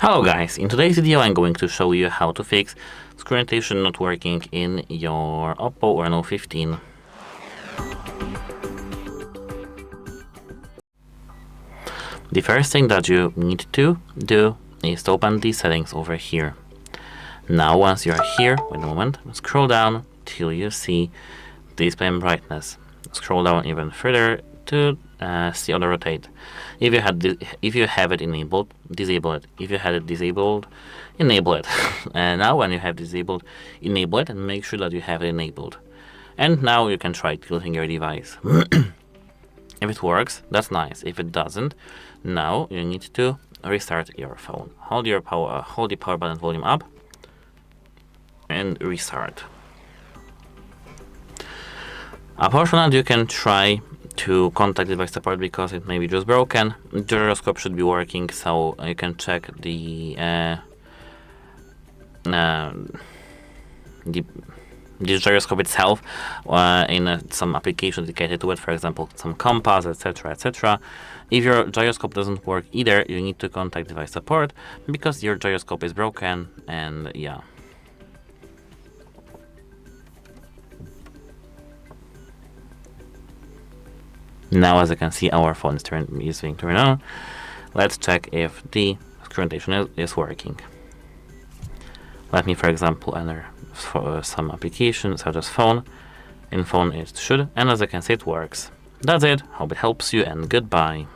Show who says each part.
Speaker 1: Hello guys, in today's video I'm going to show you how to fix screen rotation not working in your OPPO Reno 15. The first thing that you need to do is to open the settings over here. Now once you're here, wait a moment, scroll down till you see display and brightness. Scroll down even further to see auto rotate. If you have it enabled, disable it. If you had it disabled, enable it. And now when you have disabled, enable it and make sure that you have it enabled. And now you can try tilting your device. If it works, that's nice. If it doesn't, now you need to restart your phone. Hold the power button volume up and restart. Apart from that, you can try to contact device support because it may be just broken. The gyroscope should be working, so you can check the gyroscope itself in some applications dedicated to it, for example some compass, etc, etc. If your gyroscope doesn't work either, you need to contact device support because your gyroscope is broken, and yeah. Now as you can see, our phone is being turned on. Let's check if the screen rotation is working. Let me, for example, enter some applications such as phone. In phone it should, and as I can see, it works. That's it. Hope it helps you, and goodbye.